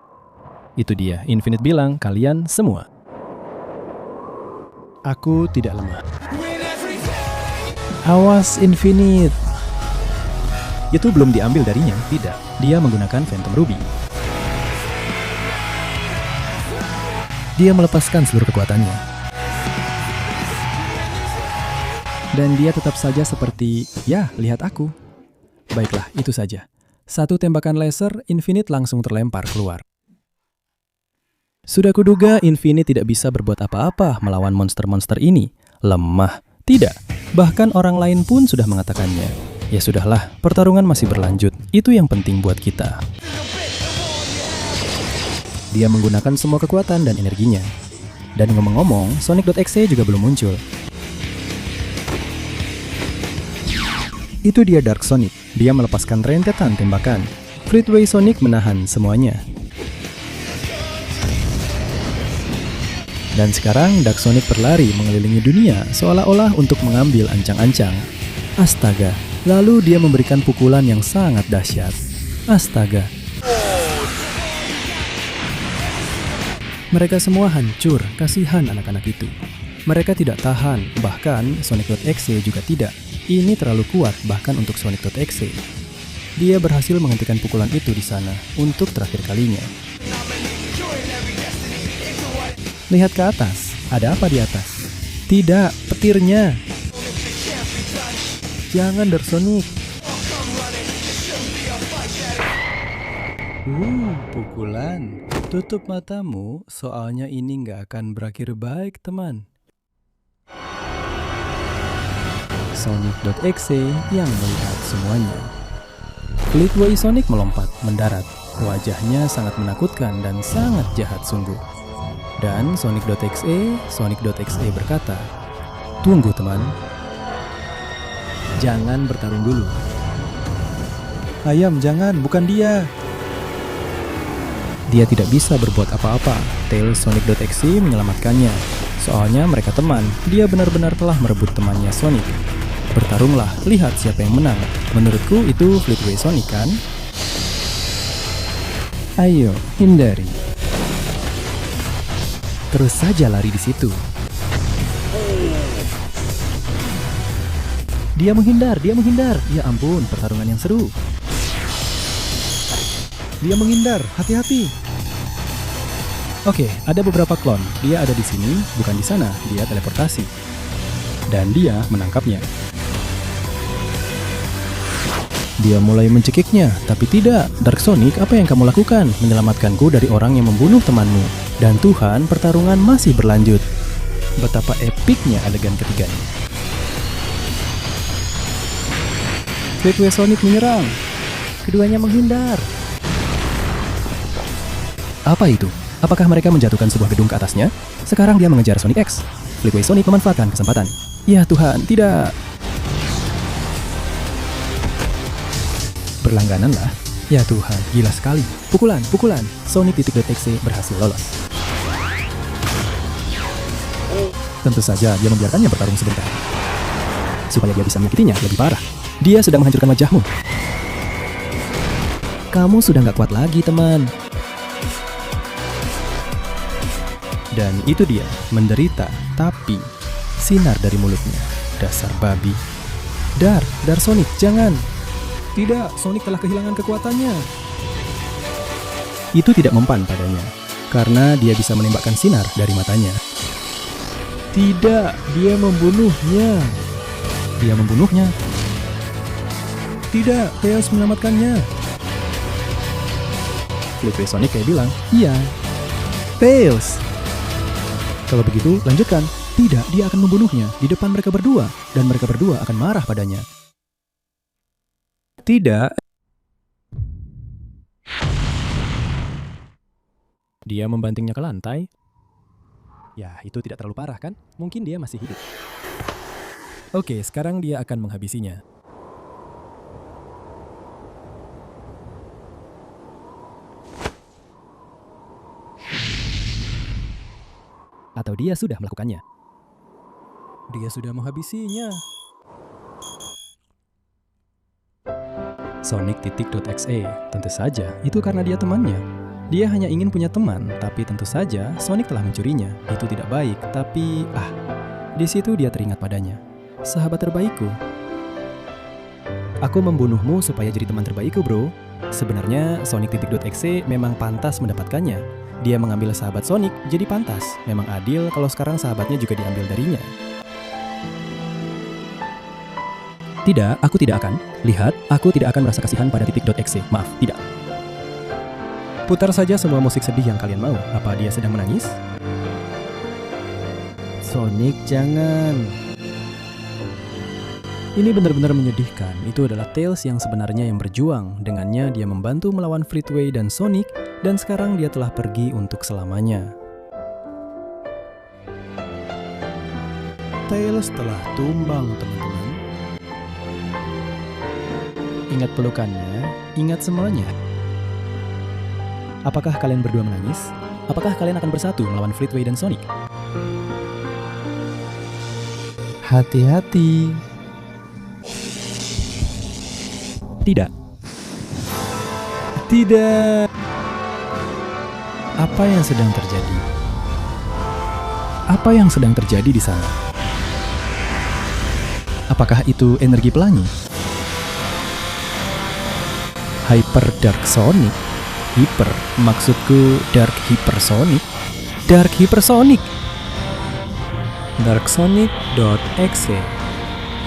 Itu dia. Infinite bilang, kalian semua. Aku tidak lemah. Awas Infinite. Itu belum diambil darinya. Tidak. Dia menggunakan Phantom Ruby. Dia melepaskan seluruh kekuatannya. Dan dia tetap saja seperti, ya, lihat aku. Baiklah, itu saja. Satu tembakan laser, Infinite langsung terlempar keluar. Sudah kuduga Infinite tidak bisa berbuat apa-apa melawan monster-monster ini. Lemah. Tidak. Bahkan orang lain pun sudah mengatakannya. Ya sudahlah, pertarungan masih berlanjut. Itu yang penting buat kita. Dia menggunakan semua kekuatan dan energinya. Dan ngomong-ngomong, Sonic.exe juga belum muncul. Itu dia Dark Sonic. Dia melepaskan rentetan tembakan. Fleetway Sonic menahan semuanya. Dan sekarang Dark Sonic berlari mengelilingi dunia seolah-olah untuk mengambil ancang-ancang. Astaga. Lalu dia memberikan pukulan yang sangat dahsyat. Astaga. Mereka semua hancur. Kasihan anak-anak itu. Mereka tidak tahan. Bahkan Sonic.exe juga tidak. Ini terlalu kuat bahkan untuk Sonic.exe. Dia berhasil menghentikan pukulan itu di sana untuk terakhir kalinya. Lihat ke atas. Ada apa di atas? Tidak, petirnya. Jangan Dark Sonic. Pukulan. Tutup matamu, soalnya ini nggak akan berakhir baik, teman. Sonic.exe yang melihat semuanya. Fleetway Sonic melompat, mendarat. Wajahnya sangat menakutkan dan sangat jahat sungguh. Dan Sonic.exe berkata, "Tunggu teman. Jangan bertarung dulu." "Ayam, jangan, bukan dia." Dia tidak bisa berbuat apa-apa. Tails Sonic.exe menyelamatkannya. Soalnya mereka teman. Dia benar-benar telah merebut temannya Sonic. Bertarunglah, lihat siapa yang menang. Menurutku itu Fleetway Sonic kan? Ayo, hindari. Terus saja lari di situ. Dia menghindar. Ya ampun, pertarungan yang seru. Dia menghindar, hati-hati. Oke, ada beberapa klon. Dia ada di sini, bukan di sana. Dia teleportasi. Dan dia menangkapnya. Dia mulai mencekiknya, tapi tidak. Dark Sonic, apa yang kamu lakukan? Menyelamatkanku dari orang yang membunuh temanmu. Dan Tuhan, pertarungan masih berlanjut. Betapa epiknya adegan ketiganya. Fleetway Sonic menyerang. Keduanya menghindar. Apa itu? Apakah mereka menjatuhkan sebuah gedung ke atasnya? Sekarang dia mengejar Sonic X. Fleetway Sonic memanfaatkan kesempatan. Ya Tuhan, tidak. Berlangganan lah. Ya Tuhan, gila sekali. Pukulan. Sonic.exe berhasil lolos. Tentu saja dia membiarkannya bertarung sebentar. Supaya dia bisa menyakitinya lebih parah. Dia sedang menghancurkan wajahmu. Kamu sudah gak kuat lagi, teman. Dan itu dia, menderita, tapi sinar dari mulutnya. Dasar babi. Dar Sonic, jangan. Tidak, Sonic telah kehilangan kekuatannya. Itu tidak mempan padanya, karena dia bisa menembakkan sinar dari matanya. Tidak, dia membunuhnya. Dia membunuhnya. Tidak, Tails menyelamatkannya. Fleetway Sonic kayak bilang, iya. Tails. Kalau begitu, lanjutkan. Tidak, dia akan membunuhnya di depan mereka berdua, dan mereka berdua akan marah padanya. Tidak. Dia membantingnya ke lantai. Ya, itu tidak terlalu parah kan? Mungkin dia masih hidup. Oke, sekarang dia akan menghabisinya. Atau dia sudah melakukannya. Dia sudah menghabisinya. Sonic.exe, tentu saja itu karena dia temannya. Dia hanya ingin punya teman, tapi tentu saja Sonic telah mencurinya. Itu tidak baik, tapi di situ dia teringat padanya. Sahabat terbaikku. Aku membunuhmu supaya jadi teman terbaikku, bro. Sebenarnya Sonic.exe memang pantas mendapatkannya. Dia mengambil sahabat Sonic, jadi pantas. Memang adil kalau sekarang sahabatnya juga diambil darinya. Tidak, aku tidak akan. Lihat, aku tidak akan merasa kasihan pada .exe. Maaf, tidak. Putar saja semua musik sedih yang kalian mau. Apa dia sedang menangis? Sonic, jangan. Ini benar-benar menyedihkan. Itu adalah Tails yang sebenarnya yang berjuang. Dengannya dia membantu melawan Fleetway dan Sonic, dan sekarang dia telah pergi untuk selamanya. Tails telah tumbang, teman-teman. Ingat pelukannya, ingat semuanya. Apakah kalian berdua menangis? Apakah kalian akan bersatu melawan Fleetway dan Sonic? Hati-hati. Tidak. Tidak. Apa yang sedang terjadi? Apa yang sedang terjadi di sana? Apakah itu energi pelangi? Hyper Dark Sonic? Hyper, maksudku Dark Hyper Sonic? Dark Hyper Sonic! DarkSonic.exe.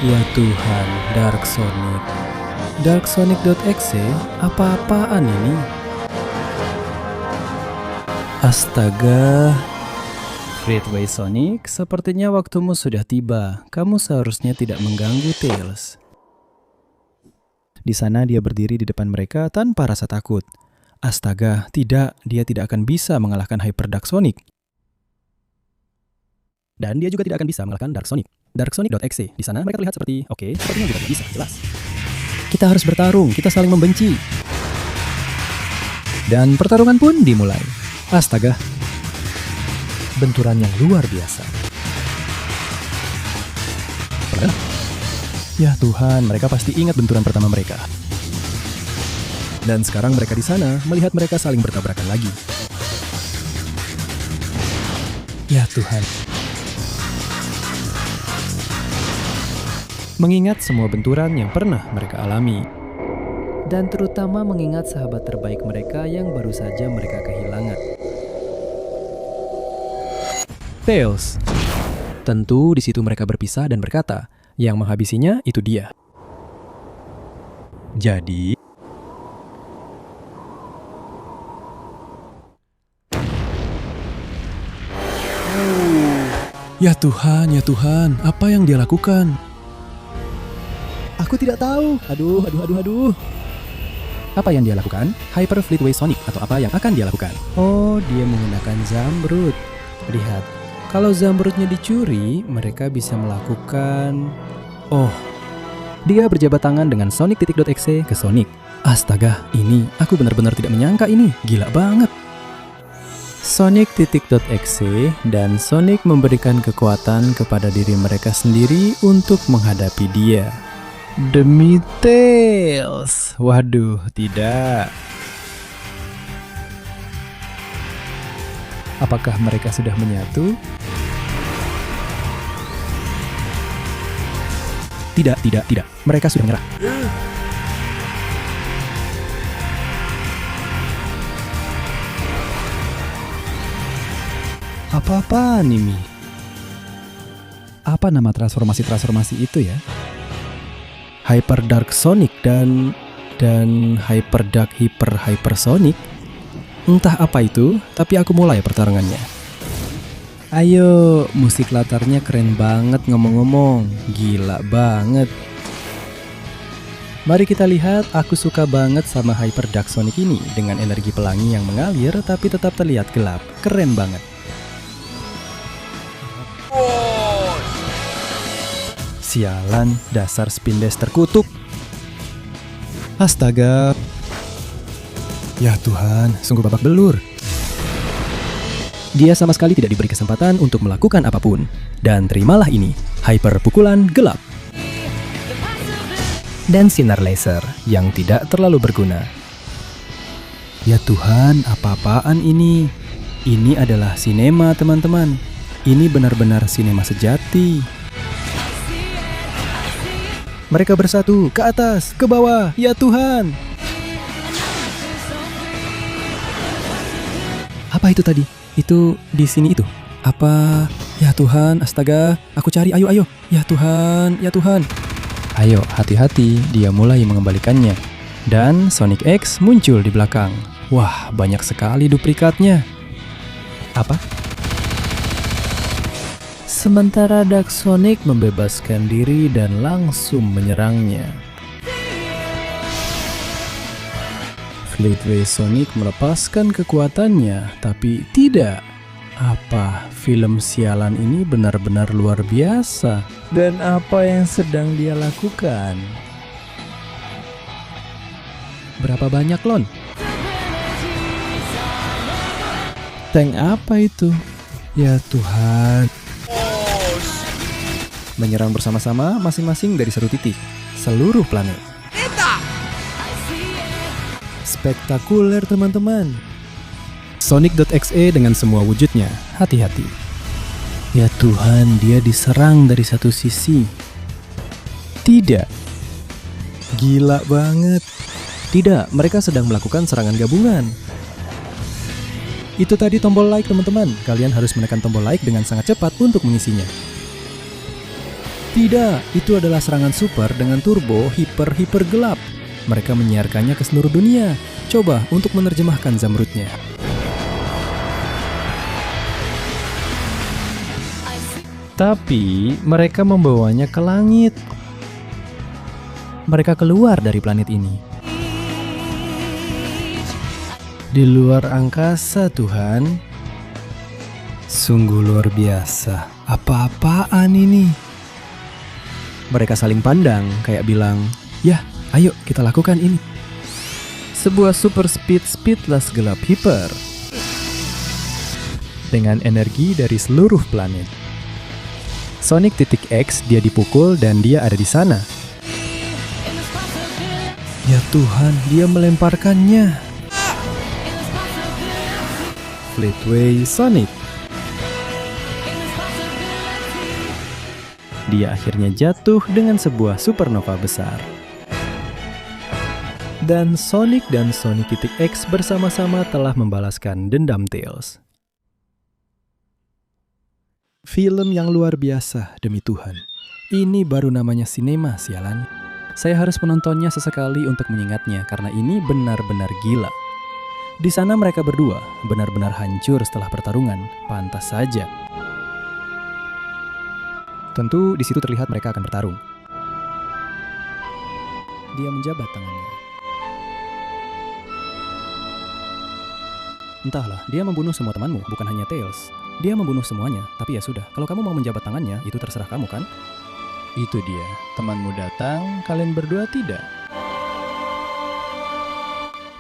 Ya Tuhan, Dark Sonic. DarkSonic.exe, apa-apaan ini? Astaga. Fleetway Sonic, sepertinya waktumu sudah tiba. Kamu seharusnya tidak mengganggu Tails. Di sana dia berdiri di depan mereka tanpa rasa takut. Astaga, tidak, dia tidak akan bisa mengalahkan Hyper Dark Sonic. Dan dia juga tidak akan bisa mengalahkan Dark Sonic. DarkSonic.exe, di sana mereka terlihat seperti, oke, sepertinya juga tidak bisa, jelas. Kita harus bertarung, kita saling membenci. Dan pertarungan pun dimulai. Astaga. Benturan yang luar biasa. Ya Tuhan, mereka pasti ingat benturan pertama mereka. Dan sekarang mereka di sana melihat mereka saling bertabrakan lagi. Ya Tuhan. Mengingat semua benturan yang pernah mereka alami. Dan terutama mengingat sahabat terbaik mereka yang baru saja mereka kehilangan. Tails. Tentu di situ mereka berpisah dan berkata, yang menghabisinya itu dia. Jadi, ya Tuhan, apa yang dia lakukan? Aku tidak tahu. Aduh. Apa yang dia lakukan? Hyper Fleetway Sonic atau apa yang akan dia lakukan? Oh, dia menggunakan Zamrud. Lihat, kalau Zamrudnya dicuri, mereka bisa melakukan... Oh, dia berjabat tangan dengan Sonic.exe ke Sonic. Astaga, ini aku benar-benar tidak menyangka ini. Gila banget. Sonic.exe dan Sonic memberikan kekuatan kepada diri mereka sendiri untuk menghadapi dia. Demi Tails. Waduh, tidak. Apakah mereka sudah menyatu? Tidak. Mereka sudah menyerah. Apa-apaan ini? Apa nama transformasi itu ya? Hyper Dark Sonic dan Hyper Dark Hyper Sonic. Entah apa itu, tapi aku mulai pertarungannya. Ayo, musik latarnya keren banget ngomong-ngomong. Gila banget. Mari kita lihat, aku suka banget sama Hyper Dark Sonic ini. Dengan energi pelangi yang mengalir tapi tetap terlihat gelap. Keren banget. Sialan, dasar Spindes terkutuk. Astaga. Ya Tuhan, sungguh babak belur. Dia sama sekali tidak diberi kesempatan untuk melakukan apapun. Dan terimalah ini, hyper pukulan gelap. Dan sinar laser yang tidak terlalu berguna. Ya Tuhan, apa-apaan ini? Ini adalah sinema, teman-teman. Ini benar-benar sinema sejati. Mereka bersatu, ke atas, ke bawah, ya Tuhan. Apa itu tadi? Itu di sini itu. Apa? Ya Tuhan, astaga, aku cari, ayo. Ya Tuhan, ya Tuhan. Ayo, hati-hati, dia mulai mengembalikannya. Dan Sonic X muncul di belakang. Wah, banyak sekali duplikatnya. Apa? Sementara Dark Sonic membebaskan diri dan langsung menyerangnya. Fleetway Sonic melepaskan kekuatannya, tapi tidak. Apa film sialan ini benar-benar luar biasa? Dan apa yang sedang dia lakukan? Berapa banyak, Lon? Tank apa itu? Ya Tuhan. Menyerang bersama-sama masing-masing dari satu titik. Seluruh planet. Spektakuler, teman-teman. Sonic.exe dengan semua wujudnya. Hati-hati. Ya Tuhan, dia diserang dari satu sisi. Tidak. Gila banget. Tidak, mereka sedang melakukan serangan gabungan. Itu tadi tombol like, teman-teman. Kalian harus menekan tombol like dengan sangat cepat untuk mengisinya. Tidak, itu adalah serangan super dengan turbo hiper gelap. Mereka menyiarkannya ke seluruh dunia. Coba untuk menerjemahkan Zamrudnya. Tapi mereka membawanya ke langit. Mereka keluar dari planet ini. Di luar angkasa, Tuhan. Sungguh luar biasa. Apa-apaan ini? Mereka saling pandang, kayak bilang, "Ya, ayo kita lakukan ini." Sebuah super speedless gelap hiper. Dengan energi dari seluruh planet. Sonic.X dia dipukul dan dia ada di sana. Ya Tuhan, dia melemparkannya. Fleetway Sonic. Dia akhirnya jatuh dengan sebuah supernova besar. Dan Sonic dan Sonic.X bersama-sama telah membalaskan dendam Tails. Film yang luar biasa, demi Tuhan. Ini baru namanya sinema, sialan. Saya harus menontonnya sesekali untuk mengingatnya karena ini benar-benar gila. Di sana mereka berdua benar-benar hancur setelah pertarungan, pantas saja. Tentu di situ terlihat mereka akan bertarung. Dia menjabat tangannya. Entahlah, dia membunuh semua temanmu, bukan hanya Tails. Dia membunuh semuanya, tapi ya sudah. Kalau kamu mau menjabat tangannya, itu terserah kamu kan? Itu dia, temanmu datang, kalian berdua tidak.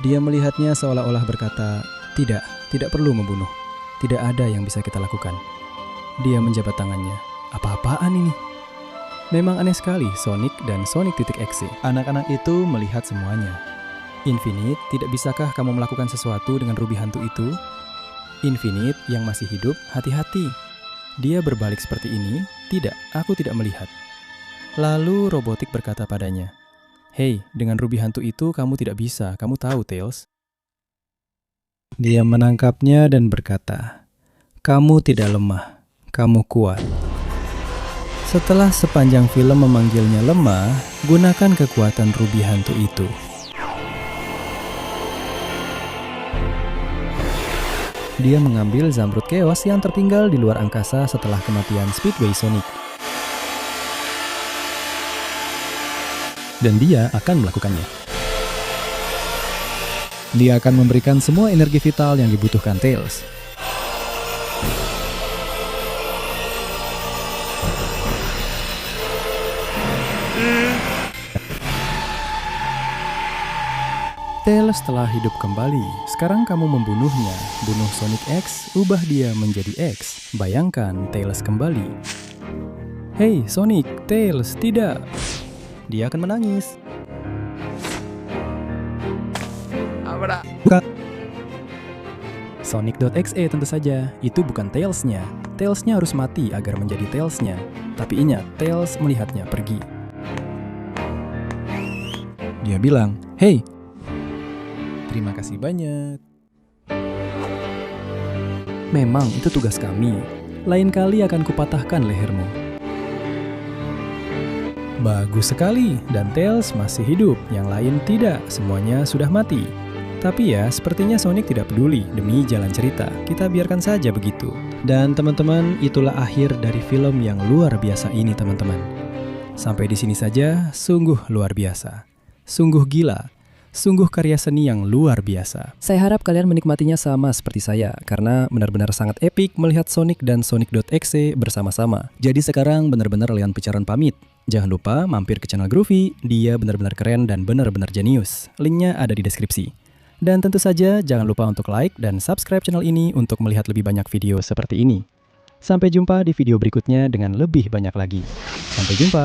Dia melihatnya seolah-olah berkata, tidak perlu membunuh. Tidak ada yang bisa kita lakukan. Dia menjabat tangannya. Apa-apaan ini? Memang aneh sekali Sonic dan Sonic.exe. Anak-anak itu melihat semuanya. Infinite, tidak bisakah kamu melakukan sesuatu dengan ruby hantu itu? Infinite yang masih hidup, hati-hati. Dia berbalik seperti ini. Tidak, aku tidak melihat. Lalu Robotik berkata padanya, "Hei, dengan ruby hantu itu kamu tidak bisa, kamu tahu Tails." Dia menangkapnya dan berkata, "Kamu tidak lemah, kamu kuat." Setelah sepanjang film memanggilnya lemah, gunakan kekuatan ruby hantu itu. Dia mengambil Zamrud Chaos yang tertinggal di luar angkasa setelah kematian Speedway Sonic. Dan dia akan melakukannya. Dia akan memberikan semua energi vital yang dibutuhkan Tails. Tails telah hidup kembali. Sekarang kamu membunuhnya. Bunuh Sonic X, ubah dia menjadi X. Bayangkan Tails kembali. Hei Sonic, Tails, tidak. Dia akan menangis. Bukan. Sonic.exe tentu saja, itu bukan Tails-nya. Tails-nya harus mati agar menjadi Tails-nya. Tapi ingat, Tails melihatnya pergi. Dia bilang, "Hei, terima kasih banyak. Memang itu tugas kami. Lain kali akan kupatahkan lehermu." Bagus sekali, dan Tails masih hidup. Yang lain tidak, semuanya sudah mati. Tapi ya, sepertinya Sonic tidak peduli demi jalan cerita. Kita biarkan saja begitu. Dan teman-teman, itulah akhir dari film yang luar biasa ini, teman-teman. Sampai di sini saja, sungguh luar biasa. Sungguh gila. Sungguh karya seni yang luar biasa. Saya harap kalian menikmatinya sama seperti saya, karena benar-benar sangat epik melihat Sonic dan Sonic.exe bersama-sama. Jadi sekarang benar-benar Leon Picaron pamit. Jangan lupa mampir ke channel Groovy, dia benar-benar keren dan benar-benar jenius. Linknya ada di deskripsi. Dan tentu saja jangan lupa untuk like dan subscribe channel ini untuk melihat lebih banyak video seperti ini. Sampai jumpa di video berikutnya dengan lebih banyak lagi. Sampai jumpa.